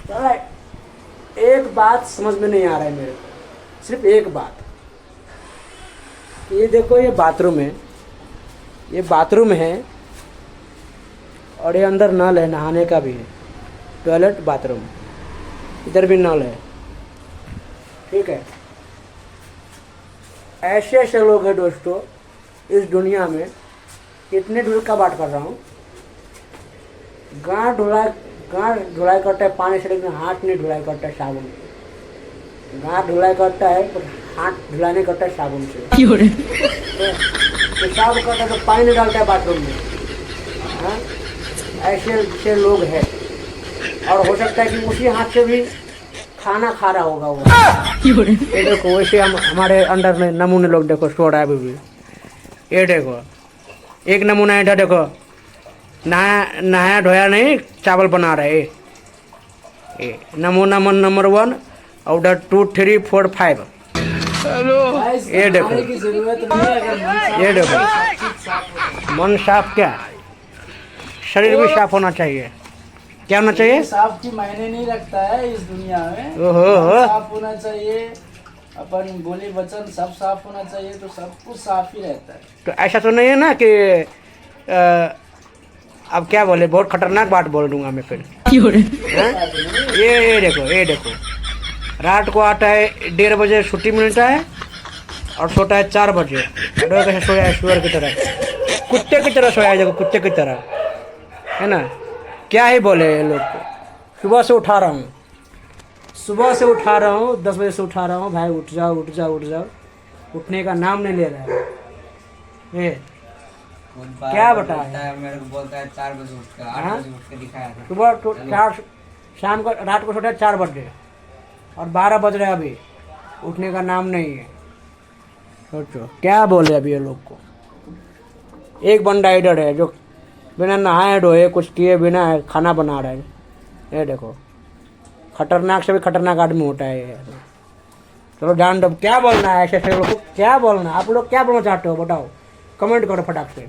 साला एक बात समझ में नहीं आ रहा है मेरे को, सिर्फ एक बात। ये देखो, ये बाथरूम है, ये बाथरूम है और ये अंदर नल है, नहाने का भी है, टॉयलेट बाथरूम, इधर भी नल है, ठीक है। ऐसे ऐसे लोग हैं दोस्तों इस दुनिया में। कितने ढूल का बात कर रहा हूँ, गाँव धुलाई करता है पानी से, लेकिन हाथ नहीं धुलाई करता है साबुन से। गाँव धुलाई करता है पर हाथ धुलाई नहीं करता है साबुन से। पेशाब करता है तो पानी नहीं डालता है बाथरूम में। हाँ? ऐसे ऐसे लोग हैं, और हो सकता है कि उसी हाथ से भी खाना खा रहा होगा वो। ये देखो, वैसे हम हमारे अंडर में नमूने लोग देखो सो रहा है अभी भी। ये देखो, एक नमूना है, इधर देखो, नहाया धोया नहीं, चावल बना रहे। ये नमूना नंबर 1 और उधर 2 3 4 5। ये देखो, ये देखो, मन साफ क्या, शरीर भी साफ होना चाहिए। क्या होना चाहिए? साफ की मायने नहीं रखता है इस दुनिया में। ओहो, साफ होना चाहिए, अपन बोली वचन सब साफ होना चाहिए, तो सब कुछ साफ ही रहता है। तो ऐसा तो नहीं है ना कि अब क्या बोले, बहुत खतरनाक बात बोल दूंगा मैं फिर। ये देखो, ये देखो, रात को आता है 1:30 बजे छुट्टी मिलता है और सोता है 4 बजे। कैसे सोया है, सुअर की तरह, कुत्ते की तरह सोया है, देखो कुत्ते की तरह, है ना। क्या ही बोले ये लोग को। सुबह से उठा रहा हूँ, 10 बजे से उठा रहा हूँ, भाई उठ जाओ उठ जाओ उठ जाओ, उठने का नाम नहीं ले रहा है। ये क्या बताया, मेरे को बोलता है 4 बजे उठ कर, 8 बजे उठ के दिखाया था। सुबह तो 4, शाम को, रात को सोता है 4 बजे और 12 बज रहे अभी, उठने का नाम नहीं है। सोचो क्या बोले अभी ये लोग को। एक बंदा इधर है जो बिना नहाए धोए कुछ किए बिना खाना बना रहा है। ये देखो, खतरनाक से भी खतरनाक आदमी होता है ये। चलो जान दो, क्या बोलना है ऐसे ऐसे लोग को, क्या बोलना, आप लोग क्या बोलना चाहते हो बताओ, कमेंट करो फटाक से।